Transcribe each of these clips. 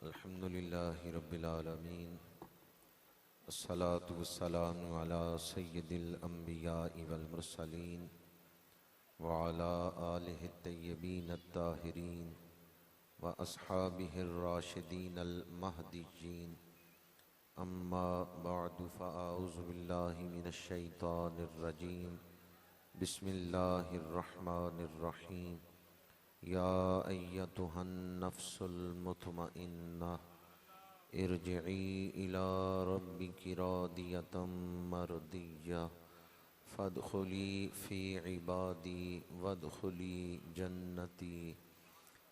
الحمد لله رب العالمين، الصلاة والسلام على سيد الأنبياء والمرسلين وعلى آله الطيبين الطاهرين وأصحابه الراشدين المهديين. أما بعد فأعوذ بالله من الشيطان الرجيم. بسم الله الرحمن الرحيم. يا أيتها النفس المطمئنة ارجعي إلى ربك راضية مرضية فادخلي في عبادي وادخلي جنتي.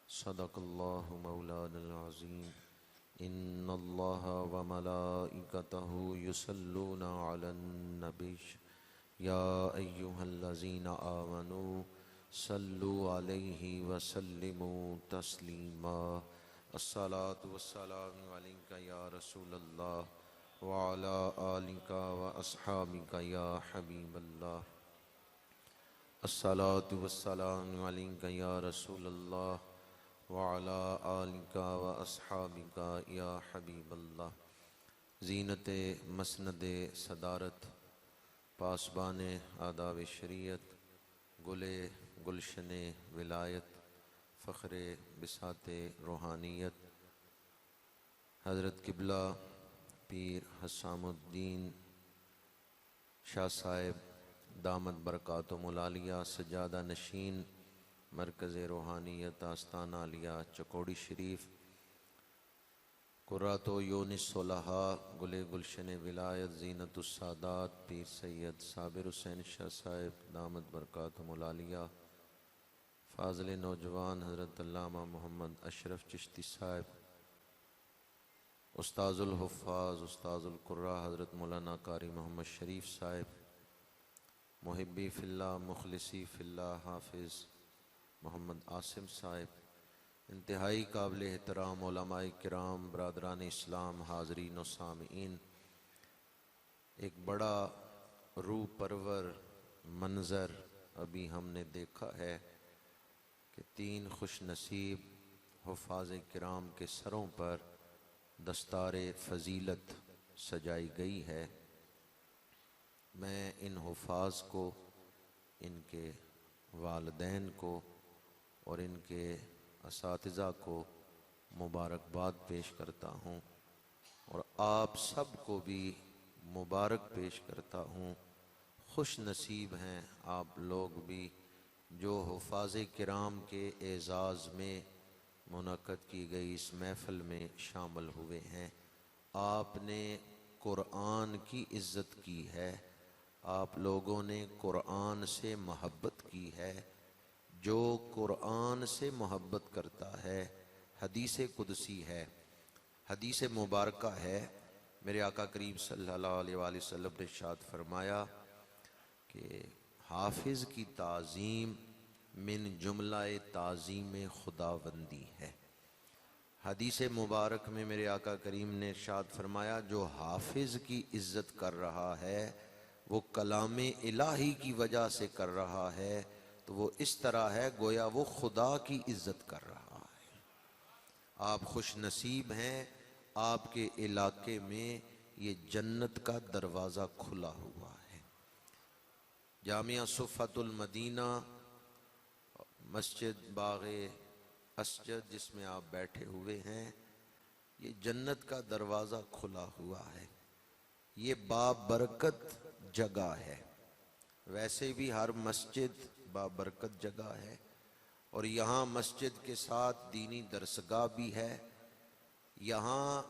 صدق الله مولانا العظيم. إن الله وملائكته يصلون على النبي يا أيها الذين آمنوا صلوا عليه وسلموا تسليما. الصلاة والسلام عليك يا رسول الله وعلى آلك وأصحابك يا حبيب الله. الصلاة والسلام عليك يا رسول الله وعلى آلك وأصحابك يا حبيب الله. زینت مسند صدارت، پاسبان آداب شریعت، گل گلشن ولایت، فخر بساط روحانیت، حضرت قبلہ پیر حسام الدین شاہ صاحب دامت برکاتہم العالیہ سجادہ نشین مرکز روحانیت آستانہ عالیہ چکوڑی شریف، قرۃ یونس صلحاء گل گلشن ولایت زینت السادات پیر سید صابر حسین شاہ صاحب دامت برکاتہم العالیہ، فاضل نوجوان حضرت علامہ محمد اشرف چشتی صاحب، استاذ الحفاظ استاذ القراء حضرت مولانا قاری محمد شریف صاحب، محبی فی اللہ مخلصی فی اللہ حافظ محمد عاصم صاحب، انتہائی قابل احترام علماء کرام، برادران اسلام، حاضرین و سامعین. ایک بڑا روح پرور منظر ابھی ہم نے دیکھا ہے کہ 3 خوش نصیب حفاظ کرام کے سروں پر دستار فضیلت سجائی گئی ہے. میں ان حفاظ کو، ان کے والدین کو اور ان کے اساتذہ کو مبارکباد پیش کرتا ہوں، اور آپ سب کو بھی مبارک پیش کرتا ہوں. خوش نصیب ہیں آپ لوگ بھی جو حفاظ کرام کے اعزاز میں منعقد کی گئی اس محفل میں شامل ہوئے ہیں. آپ نے قرآن کی عزت کی ہے، آپ لوگوں نے قرآن سے محبت کی ہے. جو قرآن سے محبت کرتا ہے، حدیث قدسی ہے، حدیث مبارکہ ہے. میرے آقا کریم صلی اللہ علیہ وآلہ وسلم نے ارشاد فرمایا کہ حافظ کی تعظیم من جملہ تعظیم خداوندی ہے. حدیث مبارک میں میرے آقا کریم نے ارشاد فرمایا جو حافظ کی عزت کر رہا ہے وہ کلام الہی کی وجہ سے کر رہا ہے، تو وہ اس طرح ہے گویا وہ خدا کی عزت کر رہا ہے. آپ خوش نصیب ہیں، آپ کے علاقے میں یہ جنت کا دروازہ کھلا ہوا ہے. جامعہ صفت المدینہ مسجد باغ اسجد جس میں آپ بیٹھے ہوئے ہیں، یہ جنت کا دروازہ کھلا ہوا ہے. یہ بابرکت جگہ ہے. ویسے بھی ہر مسجد بابرکت جگہ ہے، اور یہاں مسجد کے ساتھ دینی درسگاہ بھی ہے. یہاں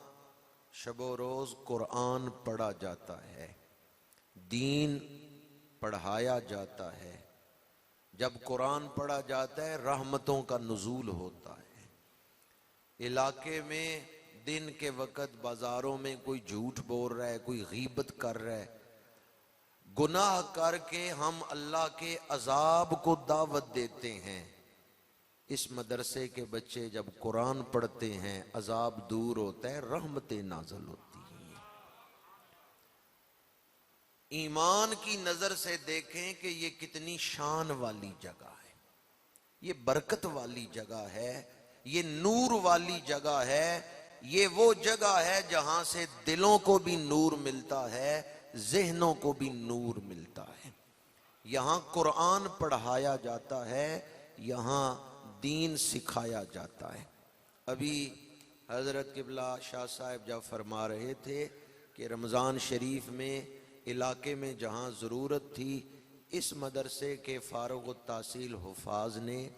شب و روز قرآن پڑھا جاتا ہے، دین پڑھایا جاتا ہے. جب قرآن پڑھا جاتا ہے رحمتوں کا نزول ہوتا ہے. علاقے میں دن کے وقت بازاروں میں کوئی جھوٹ بول رہا ہے، کوئی غیبت کر رہا ہے، گناہ کر کے ہم اللہ کے عذاب کو دعوت دیتے ہیں. اس مدرسے کے بچے جب قرآن پڑھتے ہیں عذاب دور ہوتا ہے، رحمتیں نازل ہوتی ہیں. ایمان کی نظر سے دیکھیں کہ یہ کتنی شان والی جگہ ہے، یہ برکت والی جگہ ہے، یہ نور والی جگہ ہے یہ وہ جگہ ہے جہاں سے دلوں کو بھی نور ملتا ہے، ذہنوں کو بھی نور ملتا ہے۔ یہاں قرآن پڑھایا جاتا ہے، یہاں دین سکھایا جاتا ہے۔ ابھی حضرت قبلہ شاہ صاحب جب فرما رہے تھے کہ رمضان شریف میں علاقے میں جہاں ضرورت تھی، اس مدرسے کے فارغ التحصیل حفاظ نے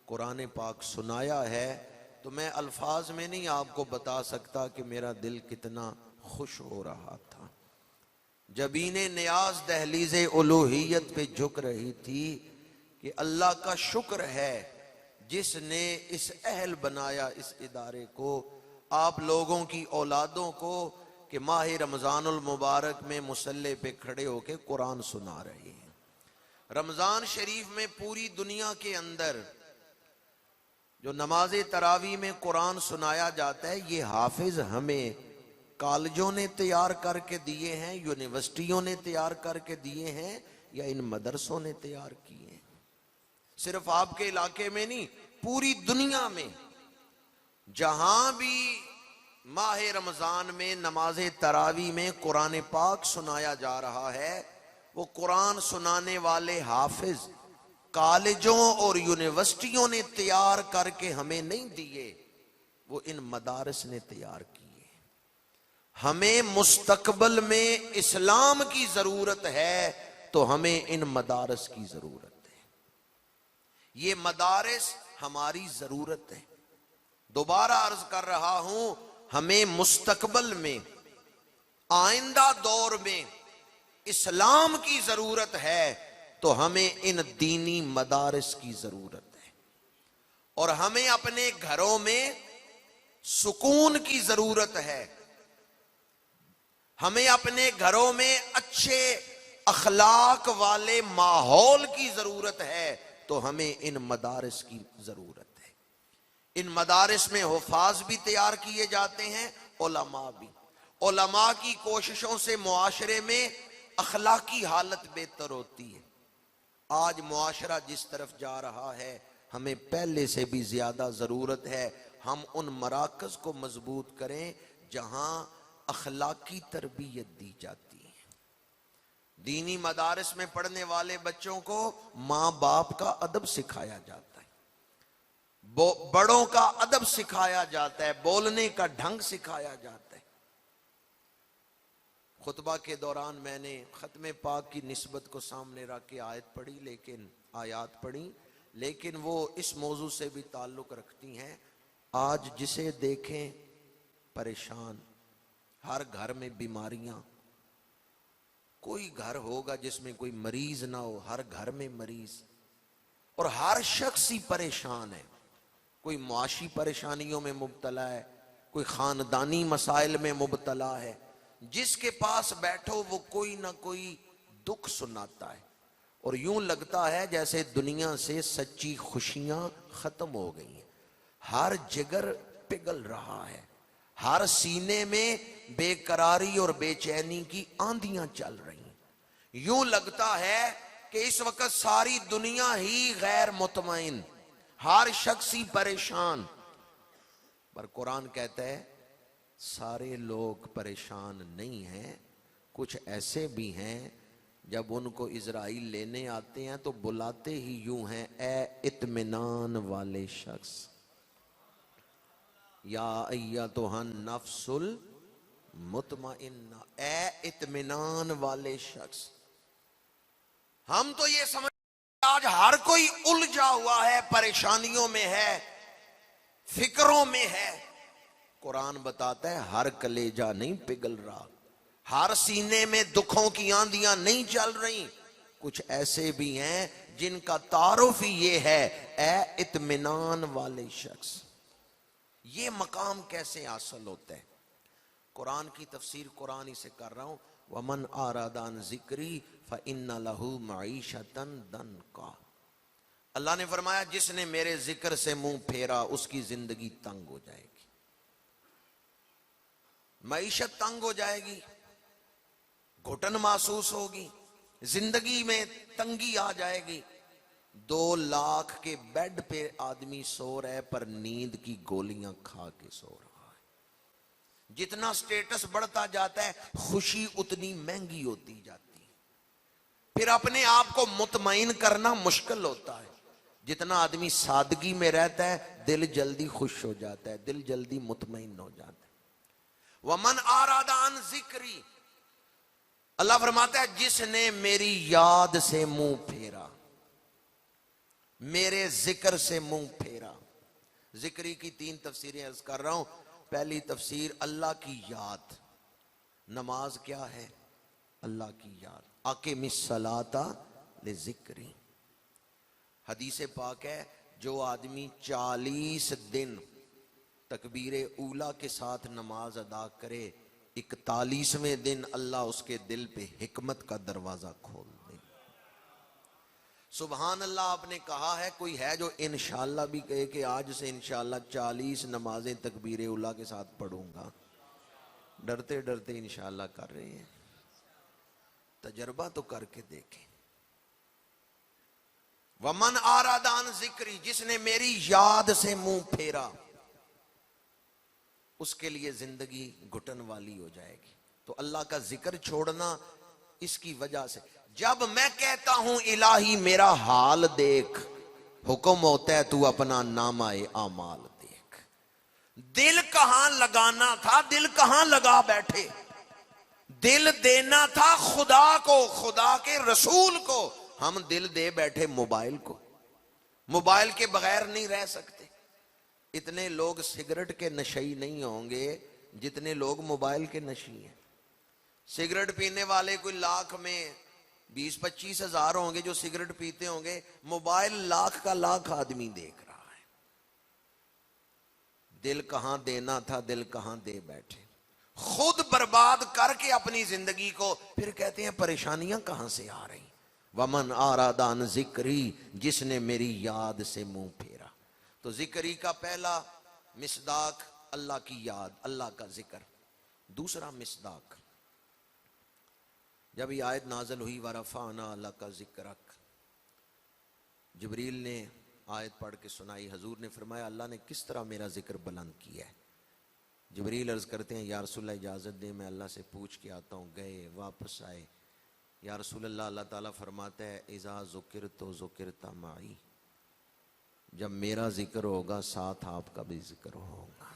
قرآن پاک سنایا ہے، تو میں الفاظ میں نہیں آپ کو بتا سکتا کہ میرا دل کتنا خوش ہو رہا تھا۔ جبین نیاز دہلیز الوہیت پہ جھک رہی تھی کہ اللہ کا شکر ہے جس نے اس اہل بنایا اس ادارے کو، آپ لوگوں کی اولادوں کو، کہ ماہ رمضان المبارک میں مصلی پہ کھڑے ہو کے قرآن سنا رہے ہیں۔ رمضان شریف میں پوری دنیا کے اندر جو نماز تراویح میں قرآن سنایا جاتا ہے، یہ حافظ ہمیں کالجوں نے تیار کر کے دیے ہیں، یونیورسٹیوں نے تیار کر کے دیے ہیں، یا ان مدرسوں نے تیار کیے ہیں؟ صرف آپ کے علاقے میں نہیں، پوری دنیا میں جہاں بھی ماہ رمضان میں نماز تراویح میں قرآن پاک سنایا جا رہا ہے، وہ قرآن سنانے والے حافظ کالجوں اور یونیورسٹیوں نے تیار کر کے ہمیں نہیں دیے، وہ ان مدارس نے تیار کیے۔ ہمیں مستقبل میں اسلام کی ضرورت ہے تو ہمیں ان مدارس کی ضرورت ہے۔ یہ مدارس ہماری ضرورت ہے۔ دوبارہ عرض کر رہا ہوں، ہمیں مستقبل میں، آئندہ دور میں اسلام کی ضرورت ہے تو ہمیں ان دینی مدارس کی ضرورت ہے، اور ہمیں اپنے گھروں میں سکون کی ضرورت ہے، ہمیں اپنے گھروں میں اچھے اخلاق والے ماحول کی ضرورت ہے، تو ہمیں ان مدارس کی ضرورت ہے۔ ان مدارس میں حفاظ بھی تیار کیے جاتے ہیں، علماء بھی۔ علماء کی کوششوں سے معاشرے میں اخلاقی حالت بہتر ہوتی ہے۔ آج معاشرہ جس طرف جا رہا ہے، ہمیں پہلے سے بھی زیادہ ضرورت ہے ہم ان مراکز کو مضبوط کریں جہاں اخلاقی تربیت دی جاتی ہے۔ دینی مدارس میں پڑھنے والے بچوں کو ماں باپ کا ادب سکھایا جاتا ہے، بڑوں کا ادب سکھایا جاتا ہے، بولنے کا ڈھنگ سکھایا جاتا ہے۔ خطبہ کے دوران میں نے ختم پاک کی نسبت کو سامنے رکھ کے آیات پڑھی، لیکن وہ اس موضوع سے بھی تعلق رکھتی ہیں۔ آج جسے دیکھیں پریشان، ہر گھر میں بیماریاں، کوئی گھر ہوگا جس میں کوئی مریض نہ ہو، ہر گھر میں مریض، اور ہر شخص ہی پریشان ہے۔ کوئی معاشی پریشانیوں میں مبتلا ہے، کوئی خاندانی مسائل میں مبتلا ہے، جس کے پاس بیٹھو وہ کوئی نہ کوئی دکھ سناتا ہے، اور یوں لگتا ہے جیسے دنیا سے سچی خوشیاں ختم ہو گئی ہیں۔ ہر جگر پگھل رہا ہے، ہر سینے میں بے قراری اور بے چینی کی آندیاں چل رہی ہیں۔ یوں لگتا ہے کہ اس وقت ساری دنیا ہی غیر مطمئن، ہر شخص ہی پریشان، پر قرآن کہتا ہے سارے لوگ پریشان نہیں ہیں، کچھ ایسے بھی ہیں جب ان کو اسرائیل لینے آتے ہیں تو بلاتے ہی یوں ہیں، اے اطمینان والے شخص، یا ایتھا النفس المطمئنہ، اے اطمینان والے شخص۔ ہم تو یہ سمجھ آج ہر کوئی الجھا ہوا ہے، پریشانیوں میں ہے، فکروں میں ہے۔ قرآن بتاتا ہے ہر کلیجہ نہیں پگھل رہا، ہر سینے میں دکھوں کی آندیاں نہیں چل رہی، کچھ ایسے بھی ہیں جن کا تعارف ہی یہ ہے، اے اطمینان والے شخص۔ یہ مقام کیسے حاصل ہوتا ہے؟ قرآن کی تفسیر قرآن ہی سے کر رہا ہوں، وَمَنْ أَعْرَضَ عَنْ ذِكْرِي فَإِنَّ لَهُ مَعِيشَةً ضَنْكًا۔ اللہ نے فرمایا جس نے میرے ذکر سے منہ پھیرا اس کی زندگی تنگ ہو جائے گی، معیشت تنگ ہو جائے گی، گھٹن محسوس ہوگی، زندگی میں تنگی آ جائے گی۔ 2 لاکھ کے بیڈ پہ آدمی سو رہا ہے پر نیند کی گولیاں کھا کے سو رہا ہے۔ جتنا سٹیٹس بڑھتا جاتا ہے خوشی اتنی مہنگی ہوتی جاتی ہے، پھر اپنے آپ کو مطمئن کرنا مشکل ہوتا ہے۔ جتنا آدمی سادگی میں رہتا ہے دل جلدی خوش ہو جاتا ہے، دل جلدی مطمئن ہو جاتا ہے۔ وَمَنْ أَعْرَضَ عَنْ ذِكْرِي، اللہ فرماتا ہے جس نے میری یاد سے منہ پھیرا، میرے ذکر سے منہ پھیرا۔ ذکری کی 3 تفسیریں عرض کر رہا ہوں۔ پہلی تفسیر اللہ کی یاد، نماز کیا ہے؟ اللہ کی یاد۔ اقم الصلاۃ لذکری، حدیث پاک ہے جو آدمی 40 دن تکبیر اولا کے ساتھ نماز ادا کرے، 41ویں دن اللہ اس کے دل پہ حکمت کا دروازہ کھول دے۔ سبحان اللہ، آپ نے کہا ہے، کوئی ہے جو انشاءاللہ بھی کہے کہ آج سے انشاءاللہ 40 نمازیں تکبیر اولا کے ساتھ پڑھوں گا؟ ڈرتے ڈرتے انشاءاللہ کر رہے ہیں، تجربہ تو کر کے دیکھیں۔ وَمَنْ أَعْرَضَ عَنْ ذِكْرِي، جس نے میری یاد سے منہ پھیرا، اس کے لیے زندگی گھٹن والی ہو جائے گی۔ تو اللہ کا ذکر چھوڑنا اس کی وجہ سے، جب میں کہتا ہوں الہی میرا حال دیکھ، حکم ہوتا ہے تو اپنا نامہ اعمال دیکھ۔ دل کہاں لگانا تھا، دل کہاں لگا بیٹھے؟ دل دینا تھا خدا کو، خدا کے رسول کو، ہم دل دے بیٹھے موبائل کو۔ موبائل کے بغیر نہیں رہ سکتے۔ اتنے لوگ سگریٹ کے نشئی نہیں ہوں گے جتنے لوگ موبائل کے نشئی ہیں۔ سگریٹ پینے والے کوئی لاکھ میں 20-25 ہزار ہوں گے جو سگریٹ پیتے ہوں گے، موبائل لاکھ کا لاکھ آدمی دیکھ رہا ہے۔ دل کہاں دینا تھا، دل کہاں دے بیٹھے، خود برباد کر کے اپنی زندگی کو، پھر کہتے ہیں پریشانیاں کہاں سے آ رہی۔ وَمَنْ أَعْرَضَ عَنْ ذِكْرِي، جس نے میری یاد سے منہ پھیرا۔ تو ذکری کا پہلا مصداق اللہ کی یاد، اللہ کا ذکر۔ دوسرا مصداق، جب یہ آیت نازل ہوئی وَرَفَعْنَا لَكَ ذِكْرَكَ، جبریل نے آیت پڑھ کے سنائی، حضور نے فرمایا اللہ نے کس طرح میرا ذکر بلند کیا ہے؟ جبریل عرض کرتے ہیں یا رسول اللہ اجازت دیں میں اللہ سے پوچھ کے آتا ہوں۔ گئے، واپس آئے، یا رسول اللہ، اللہ تعالیٰ فرماتا ہے اذا ذکرت ذکرت معی، جب میرا ذکر ہوگا ساتھ آپ کا بھی ذکر ہوگا۔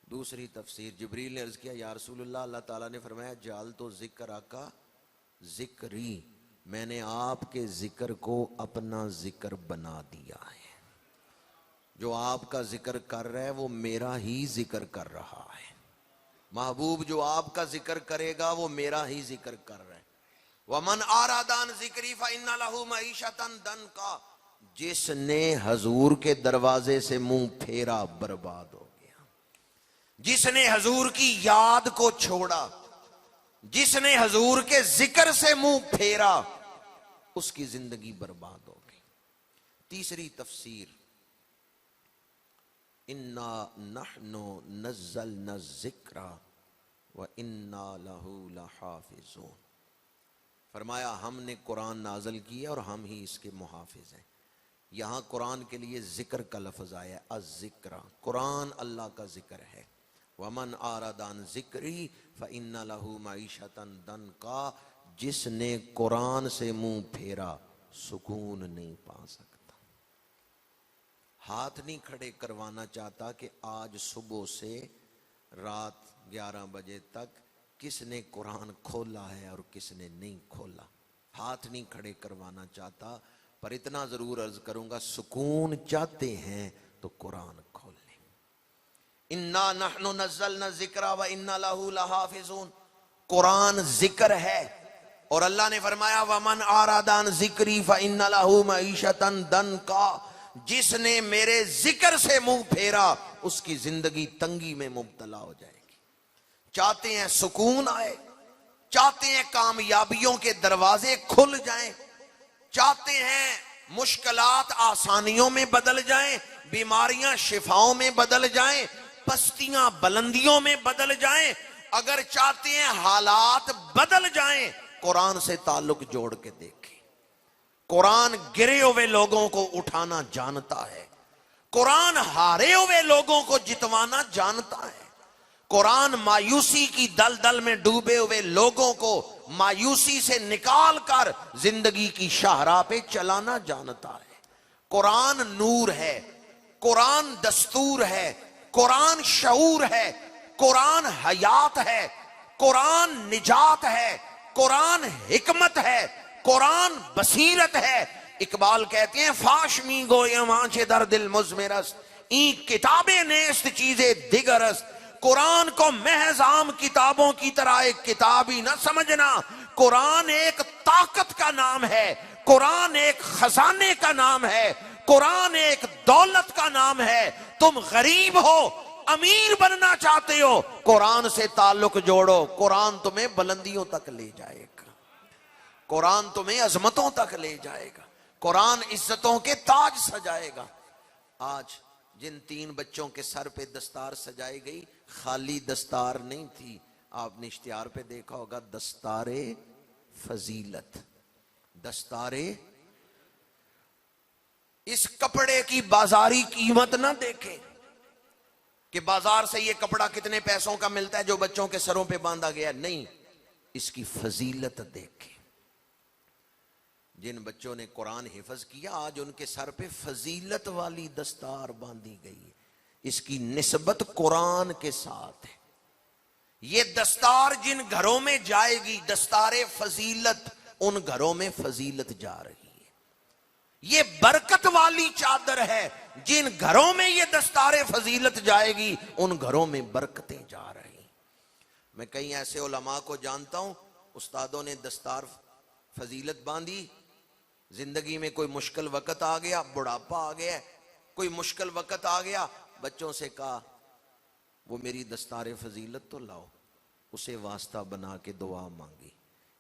دوسری تفسیر، جبریل نے عرض کیا یا رسول اللہ، اللہ تعالیٰ نے فرمایا جعل تو ذکر کا ذکری، میں نے آپ کے ذکر کو اپنا ذکر بنا دیا ہے۔ جو آپ کا ذکر کر رہا ہے وہ میرا ہی ذکر کر رہا ہے۔ محبوب جو آپ کا ذکر کرے گا وہ میرا ہی ذکر کر رہا ہے۔ وَمَنْ أَعْرَضَ عَنْ ذِكْرِي فَإِنَّ لَهُ مَعِيشَةً ضَنْكًا، جس نے حضور کے دروازے سے منہ پھیرا برباد ہو گیا۔ جس نے حضور کی یاد کو چھوڑا، جس نے حضور کے ذکر سے منہ پھیرا، اس کی زندگی برباد ہو گئی۔ تیسری تفسیر، اِنَّا نَحْنُ نَزَّلْنَا الذِّكْرَ وَإِنَّا لَهُ لَحَافِظُونَ، فرمایا ہم نے قرآن نازل کیا اور ہم ہی اس کے محافظ ہیں۔ یہاں قرآن کے لیے ذکر کا لفظ آیا ہے، الذکر، قرآن اللہ کا ذکر ہے۔ وَمَنْ أَعْرَضَ عَنْ ذِكْرِي فَإِنَّ لَهُ مَعِيشَةً ضَنْكًا، جس نے قرآن سے منہ پھیرا سکون نہیں پا سکتا۔ ہاتھ نہیں کھڑے کروانا چاہتا کہ آج صبح سے رات 11 بجے تک کس نے قرآن کھولا ہے اور کس نے نہیں کھولا، ہاتھ نہیں کھڑے کروانا چاہتا، پر اتنا ضرور عرض کروں گا سکون چاہتے ہیں تو قرآن کھول لیں۔ اِنَّا نَحْنُ نَزَّلْنَا الذِّكْرَ وَإِنَّا لَهُ لَحَافِظُونَ، قرآن ذکر ہے، اور اللہ نے فرمایا وَمَنْ أَعْرَضَ عَنْ ذِكْرِي فَإِنَّ لَهُ مَعِيشَةً ضَنْكًا، جس نے میرے ذکر سے منہ پھیرا اس کی زندگی تنگی میں مبتلا ہو جائے گی۔ چاہتے ہیں سکون آئے، چاہتے ہیں کامیابیوں کے دروازے کھل جائیں، چاہتے ہیں مشکلات آسانیوں میں بدل جائیں، بیماریاں شفاؤں میں بدل جائیں، پستیاں بلندیوں میں بدل جائیں، اگر چاہتے ہیں حالات بدل جائیں، قرآن سے تعلق جوڑ کے دیکھیں۔ قرآن گرے ہوئے لوگوں کو اٹھانا جانتا ہے، قرآن ہارے ہوئے لوگوں کو جتوانا جانتا ہے، قرآن مایوسی کی دلدل میں ڈوبے ہوئے لوگوں کو مایوسی سے نکال کر زندگی کی شاہراہ پہ چلانا جانتا ہے۔ قرآن نور ہے، قرآن دستور ہے، قرآن شعور ہے، قرآن حیات ہے، قرآن نجات ہے، قرآن حکمت ہے، قرآن بصیرت ہے۔ اقبال کہتے ہیں فاش می گویم آنچ در دل مزمرست، این کتابیں نیست چیزیں دیگرست۔ قرآن کو محض عام کتابوں کی طرح ایک کتاب ہی نہ سمجھنا، قرآن ایک طاقت کا نام ہے، قرآن ایک خزانے کا نام ہے، قرآن ایک دولت کا نام ہے۔ تم غریب ہو، امیر بننا چاہتے ہو، قرآن سے تعلق جوڑو، قرآن تمہیں بلندیوں تک لے جائے گا، قرآن تمہیں عظمتوں تک لے جائے گا، قرآن عزتوں کے تاج سجائے گا۔ آج جن 3 بچوں کے سر پہ دستار سجائی گئی، خالی دستار نہیں تھی، آپ نے اشتہار پہ دیکھا ہوگا، دستار فضیلت، دستار۔ اس کپڑے کی بازاری قیمت نہ دیکھیں کہ بازار سے یہ کپڑا کتنے پیسوں کا ملتا ہے جو بچوں کے سروں پہ باندھا گیا، نہیں، اس کی فضیلت دیکھیں۔ جن بچوں نے قرآن حفظ کیا، آج ان کے سر پہ فضیلت والی دستار باندھی گئی ہے، اس کی نسبت قرآن کے ساتھ ہے۔ یہ دستار جن گھروں میں جائے گی، دستار فضیلت، ان گھروں میں فضیلت جا رہی ہے۔ یہ برکت والی چادر ہے، جن گھروں میں یہ دستار فضیلت جائے گی، ان گھروں میں برکتیں جا رہی ہیں۔ میں کئی ایسے علماء کو جانتا ہوں، استادوں نے دستار فضیلت باندھی، زندگی میں کوئی مشکل وقت آ گیا، بڑھاپا آ گیا، کوئی مشکل وقت آ گیا، بچوں سے کہا وہ میری دستار فضیلت تو لاؤ، اسے واسطہ بنا کے دعا مانگی،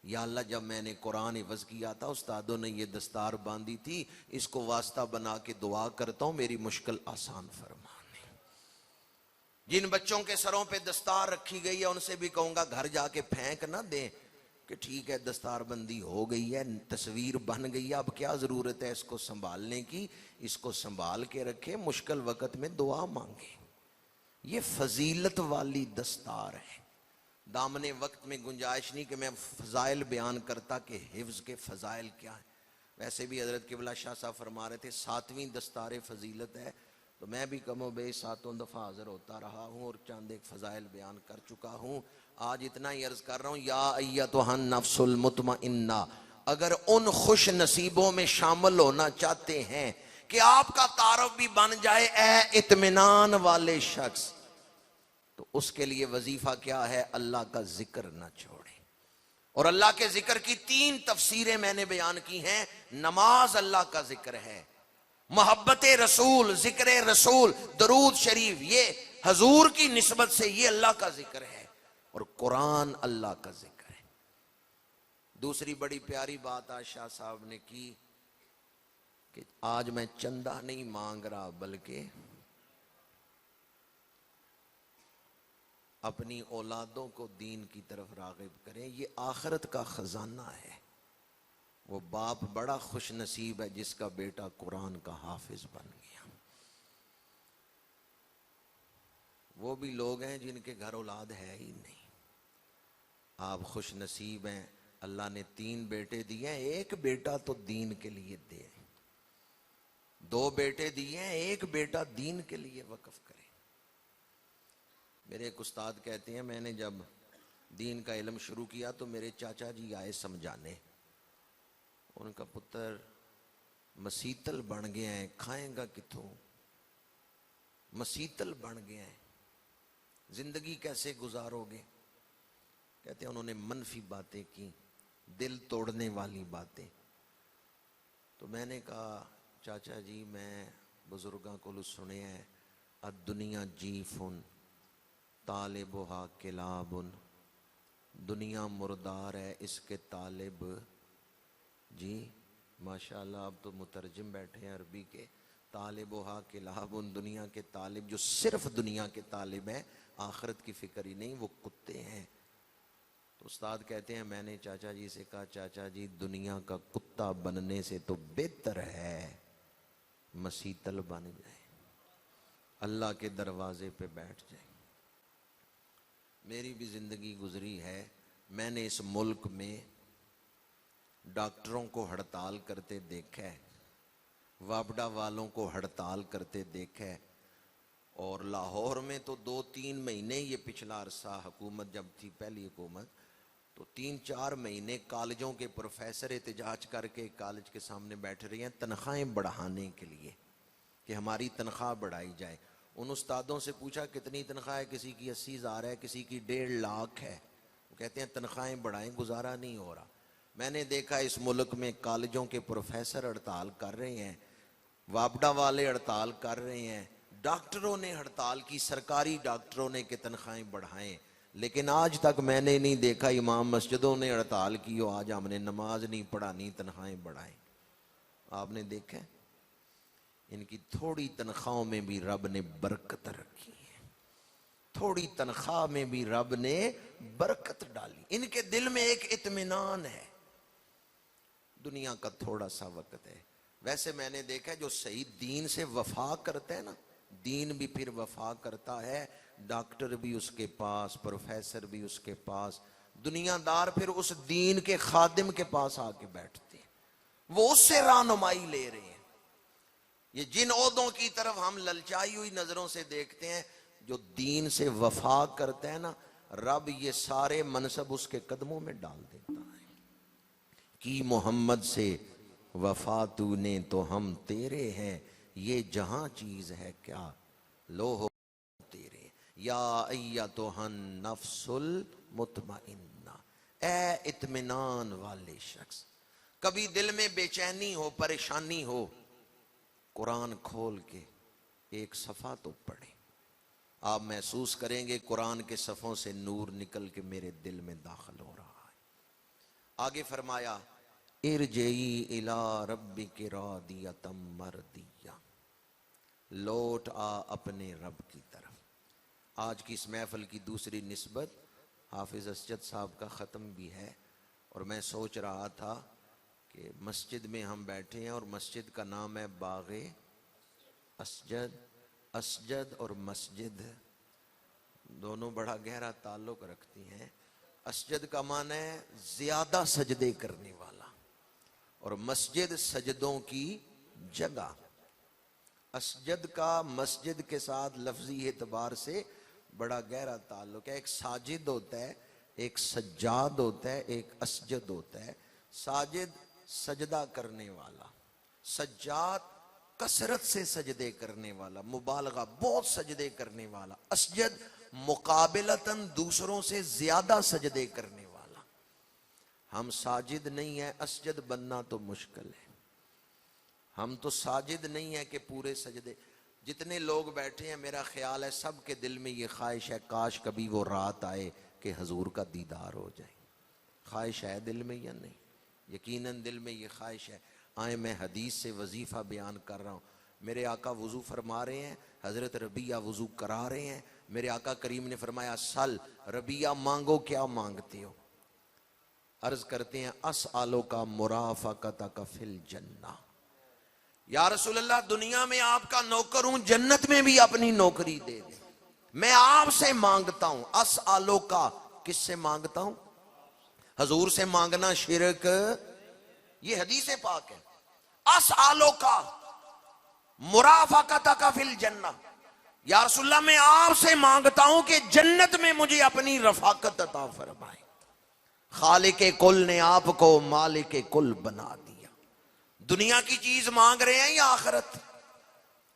یا اللہ جب میں نے قرآن حفظ کیا تھا، استادوں نے یہ دستار باندھی تھی، اس کو واسطہ بنا کے دعا کرتا ہوں میری مشکل آسان فرما۔ جن بچوں کے سروں پہ دستار رکھی گئی ہے، ان سے بھی کہوں گا گھر جا کے پھینک نہ دیں کہ ٹھیک ہے دستار بندی ہو گئی ہے، تصویر بن گئی ہے، اب کیا ضرورت ہے اس کو سنبھالنے کی، اس کو سنبھال کے رکھے، مشکل وقت میں دعا مانگے۔ یہ فضیلت والی دستار ہے۔ دامن وقت میں گنجائش نہیں کہ میں فضائل بیان کرتا کہ حفظ کے فضائل کیا ہیں، ویسے بھی حضرت قبلہ شاہ صاحب فرما رہے تھے 7ویں دستار فضیلت ہے، تو میں بھی کم و بیش 7 دفعہ حاضر ہوتا رہا ہوں اور چند ایک فضائل بیان کر چکا ہوں۔ آج اتنا ہی عرض کر رہا ہوں، یا ایتھا النفس المطمئنہ، اگر ان خوش نصیبوں میں شامل ہونا چاہتے ہیں کہ آپ کا تعارف بھی بن جائے اے اطمینان والے شخص، تو اس کے لیے وظیفہ کیا ہے؟ اللہ کا ذکر نہ چھوڑیں۔ اور اللہ کے ذکر کی 3 تفسیریں میں نے بیان کی ہیں۔ نماز اللہ کا ذکر ہے، محبت رسول، ذکر رسول، درود شریف، یہ حضور کی نسبت سے یہ اللہ کا ذکر ہے، اور قرآن اللہ کا ذکر ہے۔ دوسری بڑی پیاری بات آج شاہ صاحب نے کی کہ آج میں چندہ نہیں مانگ رہا، بلکہ اپنی اولادوں کو دین کی طرف راغب کریں۔ یہ آخرت کا خزانہ ہے۔ وہ باپ بڑا خوش نصیب ہے جس کا بیٹا قرآن کا حافظ بن گیا۔ وہ بھی لوگ ہیں جن کے گھر اولاد ہے ہی نہیں۔ آپ خوش نصیب ہیں، اللہ نے 3 بیٹے دیے ہیں، ایک بیٹا تو دین کے لیے دے، 2 بیٹے دیے ہیں، ایک بیٹا دین کے لیے وقف کرے۔ میرے ایک استاد کہتے ہیں، میں نے جب دین کا علم شروع کیا تو میرے چاچا جی آئے سمجھانے، ان کا پتر مسیتل بن گیا ہے، کھائیں گا کتوں، مسیتل بن گیا ہے، زندگی کیسے گزارو گے؟ کہتے ہیں انہوں نے منفی باتیں کی، دل توڑنے والی باتیں۔ تو میں نے کہا چاچا جی میں بزرگاں کو سنے ہیں، الدنیا جیفن طالبہا کلابن، دنیا مردار ہے اس کے طالب، جی ماشاءاللہ اب تو مترجم بیٹھے ہیں عربی کے، طالبہا کلابن، دنیا کے طالب جو صرف دنیا کے طالب ہیں، آخرت کی فکر ہی نہیں، وہ کتے ہیں۔ تو استاد کہتے ہیں میں نے چاچا جی سے کہا چاچا جی دنیا کا کتا بننے سے تو بہتر ہے مسیتل بن جائے، اللہ کے دروازے پہ بیٹھ جائے۔ میری بھی زندگی گزری ہے، میں نے اس ملک میں ڈاکٹروں کو ہڑتال کرتے دیکھا ہے، وابڈا والوں کو ہڑتال کرتے دیکھا ہے، اور لاہور میں تو 2-3 مہینے یہ پچھلا عرصہ حکومت جب تھی پہلی حکومت تو 3-4 مہینے کالجوں کے پروفیسر احتجاج کر کے کالج کے سامنے بیٹھ رہے ہیں تنخواہیں بڑھانے کے لیے کہ ہماری تنخواہ بڑھائی جائے۔ ان استادوں سے پوچھا کتنی تنخواہ ہے، کسی کی 80,000 ہے، کسی کی 1.5 لاکھ ہے، وہ کہتے ہیں تنخواہیں بڑھائیں، گزارا نہیں ہو رہا۔ میں نے دیکھا اس ملک میں کالجوں کے پروفیسر ہڑتال کر رہے ہیں، وابڈا والے ہڑتال کر رہے ہیں، ڈاکٹروں نے ہڑتال کی، سرکاری ڈاکٹروں نے کہ تنخواہیں بڑھائیں، لیکن آج تک میں نے نہیں دیکھا امام مسجدوں نے ہڑتال کی ہو آج ہم نے نماز نہیں پڑھانی تنخواہیں بڑھائیں۔ آپ نے دیکھا ان کی تھوڑی تنخواہوں میں بھی رب نے برکت رکھی ہے، تھوڑی تنخواہ میں بھی رب نے برکت ڈالی، ان کے دل میں ایک اطمینان ہے، دنیا کا تھوڑا سا وقت ہے۔ ویسے میں نے دیکھا جو صحیح دین سے وفا کرتا ہے نا، دین بھی پھر وفا کرتا ہے، ڈاکٹر بھی اس کے پاس، پروفیسر بھی اس کے پاس، دنیا دار پھر اس دین کے خادم کے پاس آ کے بیٹھتے ہیں، وہ اس سے رہنمائی لے رہے ہیں۔ یہ جن عہدوں کی طرف ہم للچائی ہوئی نظروں سے دیکھتے ہیں، جو دین سے وفا کرتا ہے نا، رب یہ سارے منصب اس کے قدموں میں ڈال دیتا ہے۔ کی محمد سے وفا تو نے تو ہم تیرے ہیں، یہ جہاں چیز ہے کیا لوہ تیرے، یا ایتھن نفس المطمئنہ، اے اطمینان والے شخص، کبھی دل میں بے چینی ہو، پریشانی ہو، قرآن کھول کے ایک صفحہ تو پڑھیں، آپ محسوس کریں گے قرآن کے صفحوں سے نور نکل کے میرے دل میں داخل ہو رہا ہے۔ آگے فرمایا ارجعی الی ربک راضیۃ مرضیہ، لوٹ آ اپنے رب کی طرف۔ آج کی اس محفل کی دوسری نسبت حافظ اسجد صاحب کا ختم بھی ہے، اور میں سوچ رہا تھا کہ مسجد میں ہم بیٹھے ہیں اور مسجد کا نام ہے باغ اسجد، اسجد اور مسجد دونوں بڑا گہرا تعلق رکھتی ہیں۔ اسجد کا معنی ہے زیادہ سجدے کرنے والا، اور مسجد سجدوں کی جگہ۔ اسجد کا مسجد کے ساتھ لفظی اعتبار سے بڑا گہرا تعلق ہے۔ ایک ساجد ہوتا ہے، ایک سجاد ہوتا ہے، ایک اسجد ہوتا ہے۔ ساجد سجدہ کرنے والا، سجاد کثرت سے سجدے کرنے والا، مبالغہ بہت سجدے کرنے والا، اسجد مقابلتاً دوسروں سے زیادہ سجدے کرنے والا۔ ہم ساجد نہیں ہیں، اسجد بننا تو مشکل ہے۔ ہم تو ساجد نہیں ہیں کہ پورے سجدے، جتنے لوگ بیٹھے ہیں میرا خیال ہے سب کے دل میں یہ خواہش ہے کاش کبھی وہ رات آئے کہ حضور کا دیدار ہو جائے۔ خواہش ہے دل میں یا نہیں؟ یقیناً دل میں یہ خواہش ہے۔ آئیں میں حدیث سے وظیفہ بیان کر رہا ہوں۔ میرے آقا وضو فرما رہے ہیں، حضرت ربیہ وضو کرا رہے ہیں، میرے آقا کریم نے فرمایا سل، ربیہ مانگو، کیا مانگتے ہو؟ عرض کرتے ہیں اسالو کا مرافقتک فی الجنہ، یا رسول اللہ دنیا میں آپ کا نوکر ہوں، جنت میں بھی اپنی نوکری دے دیں، میں آپ سے مانگتا ہوں۔ اسالو کا کس سے مانگتا ہوں؟ حضور سے مانگنا شرک، یہ حدیث پاک ہے۔ اسالو کا مرافقتک فی الجنہ، یا رسول اللہ میں آپ سے مانگتا ہوں کہ جنت میں مجھے اپنی رفاقت عطا فرمائے۔ خالق کل نے آپ کو مالک کل بنا دیا۔ دنیا کی چیز مانگ رہے ہیں یا آخرت؟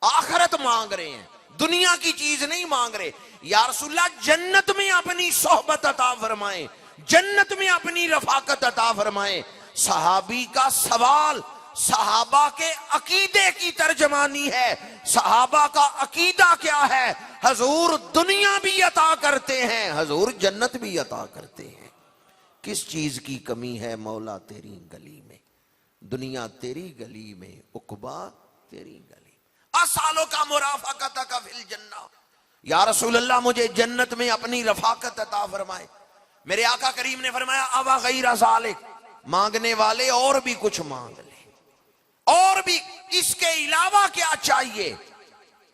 آخرت مانگ رہے ہیں، دنیا کی چیز نہیں مانگ رہے۔ یا رسول اللہ جنت میں اپنی صحبت عطا فرمائیں، جنت میں اپنی رفاقت عطا فرمائیں۔ صحابی کا سوال صحابہ کے عقیدے کی ترجمانی ہے۔ صحابہ کا عقیدہ کیا ہے؟ حضور دنیا بھی عطا کرتے ہیں، حضور جنت بھی عطا کرتے ہیں۔ کس چیز کی کمی ہے مولا تیری گلی میں؟ دنیا تیری گلی میں، عقبہ تیری گلی۔ اسالو کا مرافقتک فی الجنہ، یا رسول اللہ مجھے جنت میں اپنی رفاقت عطا فرمائے۔ میرے آقا کریم نے فرمایا اوا غیر ذالک، مانگنے والے اور بھی کچھ مانگ لے، اور بھی اس کے علاوہ کیا چاہیے؟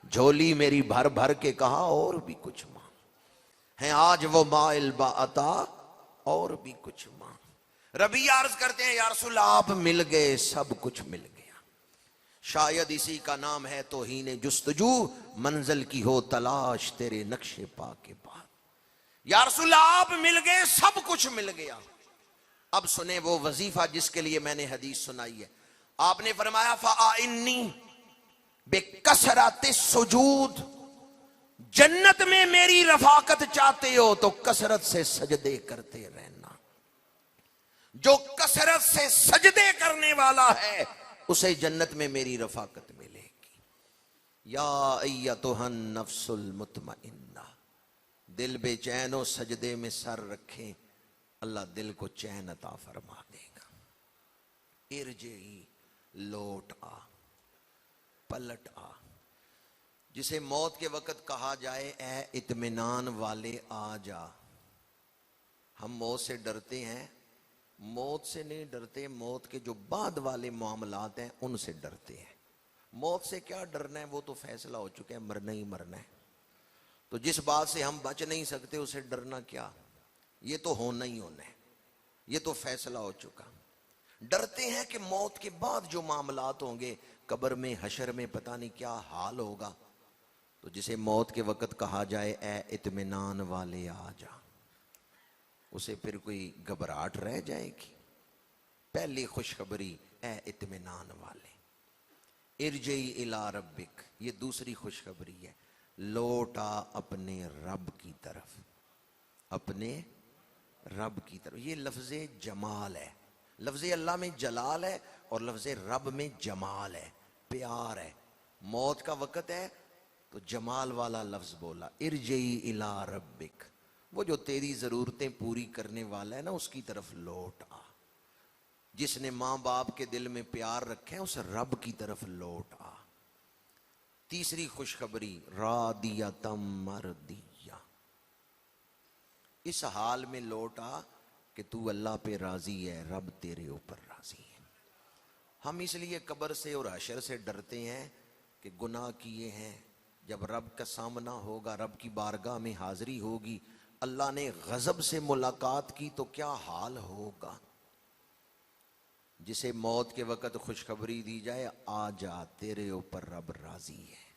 جھولی میری بھر بھر کے کہا اور بھی کچھ مانگ۔ ہیں آج وہ مائل با عطا اور بھی کچھ مانگ۔ ربی عرض کرتے ہیں یا رسول اللہ آپ مل گئے سب کچھ مل گیا، شاید اسی کا نام ہے توہین جستجو، منزل کی ہو تلاش تیرے نقش پا کے بعد۔ یا رسول اللہ آپ مل گئے سب کچھ مل گیا۔ اب سنیں وہ وظیفہ جس کے لیے میں نے حدیث سنائی ہے۔ آپ نے فرمایا فَآئِنِّي بِكَسْرَةِ السُّجُودِ، جنت میں میری رفاقت چاہتے ہو تو کثرت سے سجدے کرتے رہنا۔ جو کثرت سے سجدے کرنے والا ہے اسے جنت میں میری رفاقت ملے گی۔ یا ایتھا النفس المطمئنہ، دل بے چین و سجدے میں سر رکھیں، اللہ دل کو چین عطا فرما دے گا۔ ارجعی، لوٹ آ، پلٹ آ۔ جسے موت کے وقت کہا جائے اے اطمینان والے آ جا۔ ہم موت سے ڈرتے ہیں، موت سے نہیں ڈرتے، موت کے جو بعد والے معاملات ہیں ان سے ڈرتے ہیں۔ موت سے کیا ڈرنا ہے، وہ تو فیصلہ ہو چکا ہے، مرنا ہی مرنا ہے۔ تو جس بات سے ہم بچ نہیں سکتے اسے ڈرنا کیا، یہ تو ہونا ہی ہونا ہے، یہ تو فیصلہ ہو چکا۔ ڈرتے ہیں کہ موت کے بعد جو معاملات ہوں گے، قبر میں حشر میں پتہ نہیں کیا حال ہوگا۔ تو جسے موت کے وقت کہا جائے اے اطمینان والے آ جا، اسے پھر کوئی گھبراہٹ رہ جائے گی؟ پہلی خوشخبری اے اطمینان والے، ارجعی الی ربک، یہ دوسری خوشخبری ہے، لوٹا اپنے رب کی طرف، اپنے رب کی طرف۔ یہ لفظ جمال ہے، لفظ اللہ میں جلال ہے اور لفظ رب میں جمال ہے، پیار ہے۔ موت کا وقت ہے تو جمال والا لفظ بولا، ارجعی الی ربک، وہ جو تیری ضرورتیں پوری کرنے والا ہے نا اس کی طرف لوٹ آ۔ جس نے ماں باپ کے دل میں پیار رکھے اس رب کی طرف لوٹ آ۔ تیسری خوشخبری راضیۃ مرضیہ، اس حال میں لوٹ آ کہ تو اللہ پہ راضی ہے، رب تیرے اوپر راضی ہے۔ ہم اس لیے قبر سے اور حشر سے ڈرتے ہیں کہ گناہ کیے ہیں، جب رب کا سامنا ہوگا، رب کی بارگاہ میں حاضری ہوگی، اللہ نے غضب سے ملاقات کی تو کیا حال ہوگا۔ جسے موت کے وقت خوشخبری دی جائے آ جا تیرے اوپر رب راضی ہے،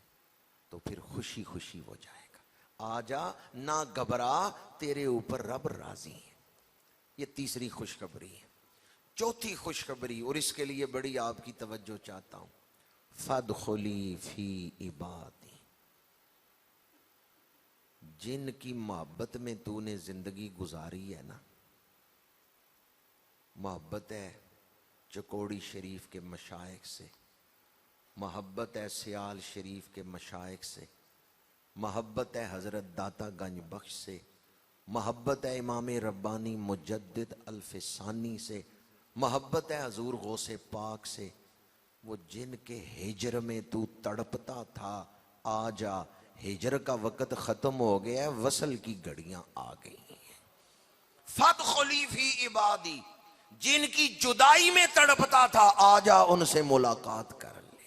تو پھر خوشی خوشی ہو جائے گا۔ آ جا، نہ گھبرا، تیرے اوپر رب راضی ہے۔ یہ تیسری خوشخبری ہے۔ چوتھی خوشخبری، اور اس کے لیے بڑی آپ کی توجہ چاہتا ہوں، فادخلی فی عبادی، جن کی محبت میں تو نے زندگی گزاری ہے نا، محبت ہے چکوڑی شریف کے مشائخ سے، محبت ہے سیال شریف کے مشائخ سے، محبت ہے حضرت داتا گنج بخش سے، محبت ہے امام ربانی مجدد الفسانی سے، محبت ہے حضور غوث پاک سے، وہ جن کے ہجر میں تو تڑپتا تھا آ جا، ہجر کا وقت ختم ہو گیا ہے، وصل کی گھڑیاں آ گئی ہیں۔ فادخلی فی عبادی، جن کی جدائی میں تڑپتا تھا آ جا ان سے ملاقات کر لے۔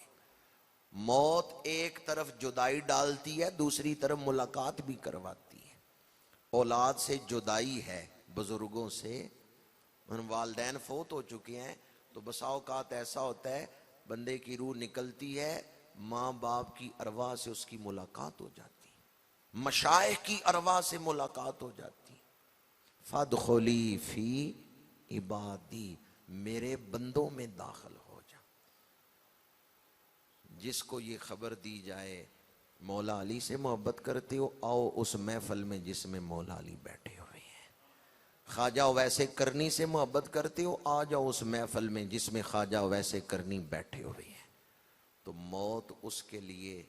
موت ایک طرف جدائی ڈالتی ہے، دوسری طرف ملاقات بھی کرواتی ہے۔ اولاد سے جدائی ہے، بزرگوں سے، ان والدین فوت ہو چکے ہیں تو بسا اوقات ایسا ہوتا ہے بندے کی روح نکلتی ہے، ماں باپ کی ارواح سے اس کی ملاقات ہو جاتی، مشائخ کی ارواح سے ملاقات ہو جاتی۔ فادخلی فی عبادی، میرے بندوں میں داخل ہو جا۔ جس کو یہ خبر دی جائے مولا علی سے محبت کرتے ہو، آؤ اس محفل میں جس میں مولا علی بیٹھے ہوئے ہیں۔ خواجہ ویسے کرنی سے محبت کرتے ہو، آ جاؤ اس محفل میں جس میں خواجہ ویسے کرنی بیٹھے ہوئے ہیں۔ تو موت اس کے لیے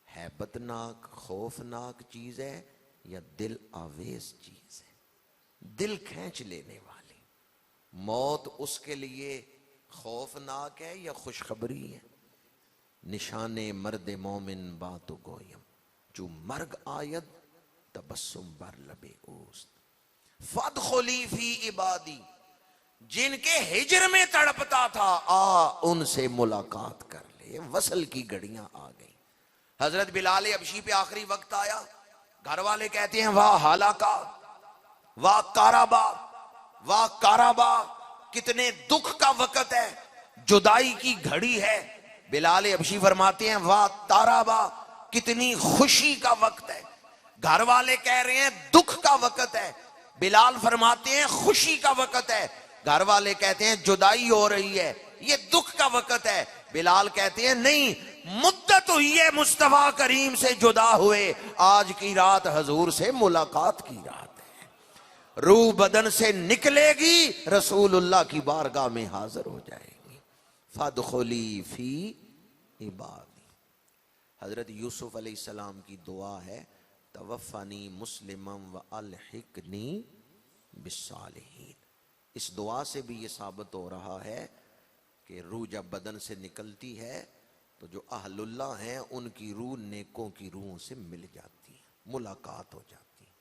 ہیبت ناک، خوفناک چیز ہے یا دل آویز چیز ہے، دل کھینچ لینے والی؟ موت اس کے لیے خوفناک ہے یا خوشخبری ہے؟ نشان مرد مومن باتو گویم، جو مرگ آید تبسم بر لب اوست۔ فادخلی فی عبادی، جن کے ہجر میں تڑپتا تھا آ ان سے ملاقات کر لے، وصل کی گھڑیاں آ گئی۔ حضرت بلال حبشی پہ آخری وقت آیا، گھر والے کہتے ہیں واہ ہلاکا، واہ کارابا، واہ کارابا، کتنے دکھ کا وقت ہے، جدائی کی گھڑی ہے۔ بلال حبشی فرماتے ہیں واہ تارابا، کتنی خوشی کا وقت ہے۔ گھر والے کہہ رہے ہیں دکھ کا وقت ہے، بلال فرماتے ہیں خوشی کا وقت ہے۔ گھر والے کہتے ہیں جدائی ہو رہی ہے، یہ دکھ کا وقت ہے۔ بلال کہتے ہیں نہیں، مدت ہوئی ہے مصطفیٰ کریم سے جدا ہوئے، آج کی رات حضور سے ملاقات کی رات ہے، روح بدن سے نکلے گی، رسول اللہ کی بارگاہ میں حاضر ہو جائے گی۔ فادخلی فی عبادی۔ حضرت یوسف علیہ السلام کی دعا ہے توفنی مسلما والحقنی بالصالحین۔ اس دعا سے بھی یہ ثابت ہو رہا ہے کہ روح جب بدن سے نکلتی ہے تو جو اہل اللہ ہیں ان کی روح نیکوں کی روحوں سے مل جاتی ہے، ملاقات ہو جاتی ہے،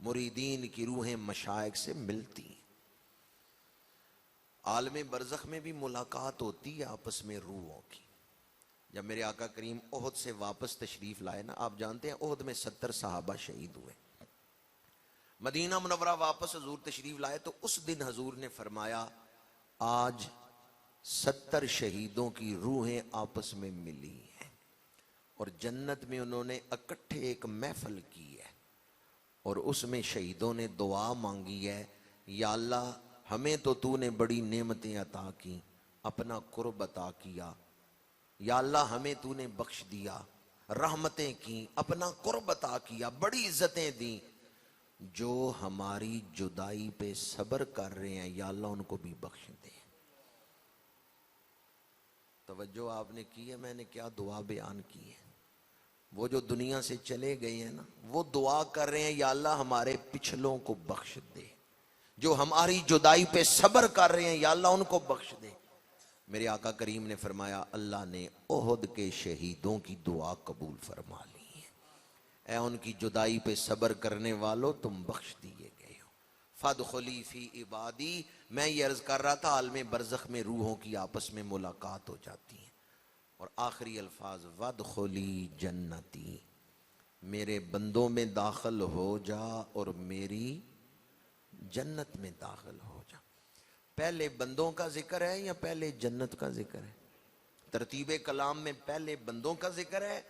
مریدین کی روحیں مشائخ سے ملتی ہیں۔ عالم برزخ میں بھی ملاقات ہوتی ہے آپس میں روحوں کی۔ جب میرے آقا کریم احد سے واپس تشریف لائے نا، آپ جانتے ہیں احد میں 70 صحابہ شہید ہوئے، مدینہ منورہ واپس حضور تشریف لائے تو اس دن حضور نے فرمایا آج 70 شہیدوں کی روحیں آپس میں ملی ہیں، اور جنت میں انہوں نے اکٹھے ایک محفل کی ہے، اور اس میں شہیدوں نے دعا مانگی ہے، یا اللہ ہمیں تو نے بڑی نعمتیں عطا کی، اپنا قرب عطا کیا، یا اللہ ہمیں نے بخش دیا، رحمتیں کی، اپنا قرب عطا کیا، بڑی عزتیں دیں، جو ہماری جدائی پہ صبر کر رہے ہیں یا اللہ ان کو بھی بخش دے۔ توجہ آپ نے کی ہے میں نے کیا دعا بیان کی ہے؟ وہ جو دنیا سے چلے گئے ہیں نا، وہ دعا کر رہے ہیں یا اللہ ہمارے پچھلوں کو بخش دے، جو ہماری جدائی پہ صبر کر رہے ہیں یا اللہ ان کو بخش دے۔ میرے آقا کریم نے فرمایا اللہ نے احد کے شہیدوں کی دعا قبول فرما لی ہے، اے ان کی جدائی پہ صبر کرنے والو تم بخش دیے گئے ہو۔ فادخلی فی عبادی، میں یہ عرض کر رہا تھا عالم برزخ میں روحوں کی آپس میں ملاقات ہو جاتی ہے۔ اور آخری الفاظ وادخلی جنتی، میرے بندوں میں داخل ہو جا اور میری جنت میں داخل ہو جا۔ پہلے بندوں کا ذکر ہے یا پہلے جنت کا ذکر ہے؟ ترتیب کلام میں پہلے بندوں کا ذکر ہے،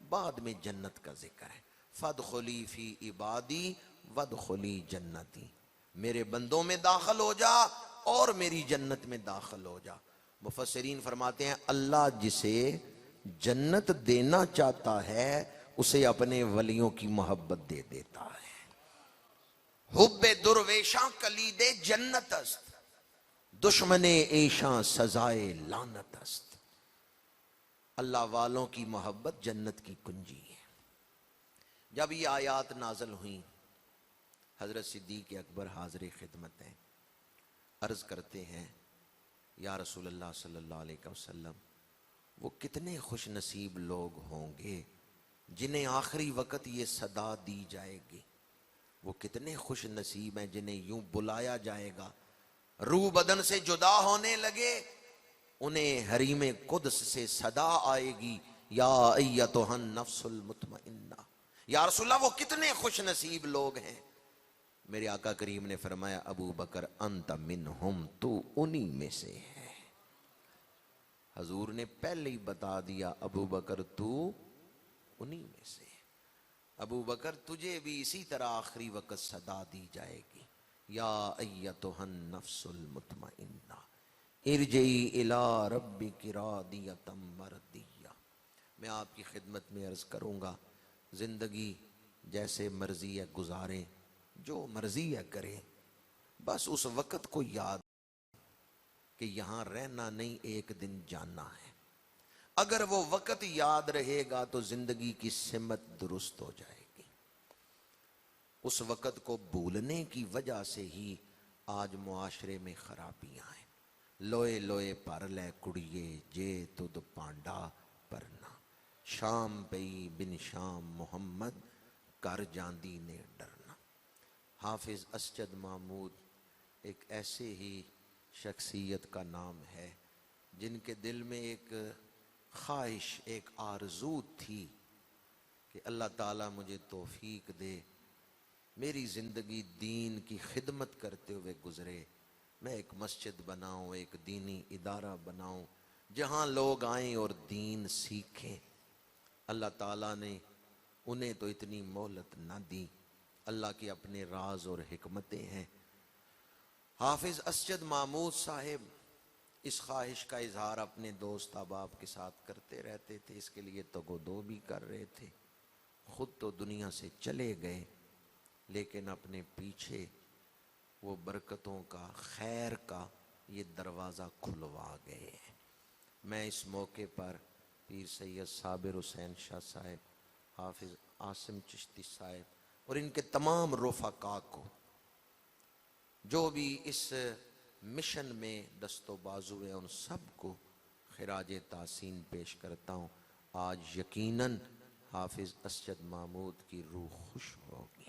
بعد میں جنت کا ذکر ہے۔ فادخلی فی عبادی وادخلی جنتی، میرے بندوں میں داخل ہو جا اور میری جنت میں داخل ہو جا۔ مفسرین فرماتے ہیں اللہ جسے جنت دینا چاہتا ہے اسے اپنے ولیوں کی محبت دے دیتا ہے۔ حب درویشاں کلید جنت است، دشمن ایشاں سزائے لعنت است۔ اللہ والوں کی محبت جنت کی کنجی ہے۔ جب یہ آیات نازل ہوئیں، حضرت صدیق اکبر حاضر خدمت ہیں، عرض کرتے ہیں یا رسول اللہ صلی اللہ علیہ وسلم، وہ کتنے خوش نصیب لوگ ہوں گے جنہیں آخری وقت یہ صدا دی جائے گی، وہ کتنے خوش نصیب ہیں جنہیں یوں بلایا جائے گا، روح بدن سے جدا ہونے لگے، انہیں حریم قدس سے صدا آئے گی یا ایتھا النفس المطمئنہ۔ یا رسول اللہ وہ کتنے خوش نصیب لوگ ہیں؟ میرے آقا کریم نے فرمایا ابو بکر انت منہم، تو انہی میں سے ہے۔ حضور نے پہلے ہی بتا دیا ابو بکر تو انہی میں سے ہے۔ ابو بکر تجھے بھی اسی طرح آخری وقت صدا دی جائے گی، یا ایتھا النفس المطمئنہ ارجعی الی ربک راضیۃ مرضیہ۔ میں آپ کی خدمت میں عرض کروں گا زندگی جیسے مرضی ہے گزاریں، جو مرضی ہے کریں، بس اس وقت کو یاد کہ یہاں رہنا نہیں ایک دن جانا ہے۔ اگر وہ وقت یاد رہے گا تو زندگی کی سمت درست ہو جائے گی۔ اس وقت کو بھولنے کی وجہ سے ہی آج معاشرے میں خرابیاں ہیں۔ لوئے لوئے پر لے کڑیے جے تد پانڈا پرنا، شام پئی بن شام محمد کر جاندی نے ڈرنا۔ حافظ اسجد محمود ایک ایسے ہی شخصیت کا نام ہے جن کے دل میں ایک خواہش، ایک آرزو تھی کہ اللہ تعالیٰ مجھے توفیق دے میری زندگی دین کی خدمت کرتے ہوئے گزرے، میں ایک مسجد بناؤں، ایک دینی ادارہ بناؤں جہاں لوگ آئیں اور دین سیکھیں۔ اللہ تعالیٰ نے انہیں تو اتنی مہلت نہ دی، اللہ کے اپنے راز اور حکمتیں ہیں۔ حافظ اسجد محمود صاحب اس خواہش کا اظہار اپنے دوست احباب کے ساتھ کرتے رہتے تھے، اس کے لیے تگودو بھی کر رہے تھے، خود تو دنیا سے چلے گئے لیکن اپنے پیچھے وہ برکتوں کا، خیر کا یہ دروازہ کھلوا گئے ہیں۔ میں اس موقع پر پیر سید صابر حسین شاہ صاحب، حافظ عاصم چشتی صاحب اور ان کے تمام رفقاء کو جو بھی اس مشن میں دست و بازو ہیں، ان سب کو خراج تحسین پیش کرتا ہوں۔ آج یقیناً حافظ اسجد محمود کی روح خوش ہوگی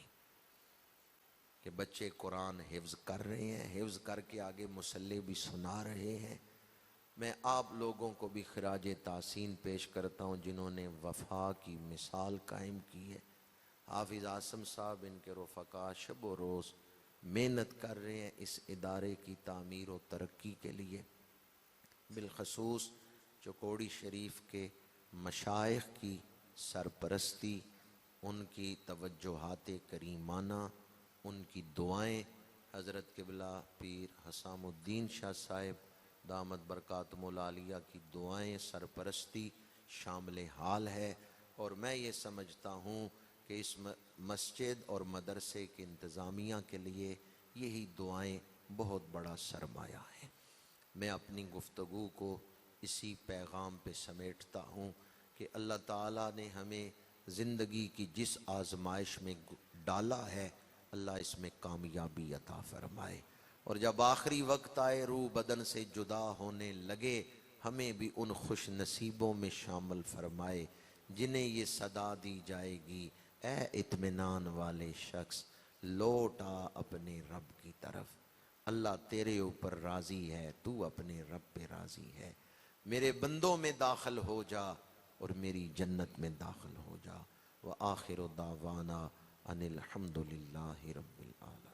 کہ بچے قرآن حفظ کر رہے ہیں، حفظ کر کے آگے مصلی بھی سنا رہے ہیں۔ میں آپ لوگوں کو بھی خراج تحسین پیش کرتا ہوں جنہوں نے وفا کی مثال قائم کی ہے۔ حافظ عاصم صاحب، ان کے رفقاء شب و روز محنت کر رہے ہیں اس ادارے کی تعمیر و ترقی کے لیے۔ بالخصوص چکوڑی شریف کے مشائخ کی سرپرستی، ان کی توجہات کریمانہ، ان کی دعائیں، حضرت قبلہ پیر حسام الدین شاہ صاحب دامت برکاتہم العالیہ کی دعائیں، سرپرستی شامل حال ہے۔ اور میں یہ سمجھتا ہوں کہ اس مسجد اور مدرسے کے انتظامیہ کے لیے یہی دعائیں بہت بڑا سرمایہ ہیں۔ میں اپنی گفتگو کو اسی پیغام پہ سمیٹتا ہوں کہ اللہ تعالیٰ نے ہمیں زندگی کی جس آزمائش میں ڈالا ہے، اللہ اس میں کامیابی عطا فرمائے، اور جب آخری وقت آئے، روح بدن سے جدا ہونے لگے، ہمیں بھی ان خوش نصیبوں میں شامل فرمائے جنہیں یہ صدا دی جائے گی، اے اطمینان والے شخص لوٹ آ اپنے رب کی طرف، اللہ تیرے اوپر راضی ہے، تو اپنے رب پہ راضی ہے، میرے بندوں میں داخل ہو جا اور میری جنت میں داخل ہو جا۔ وآخر دعوانا ان الحمد للہ رب العالمین۔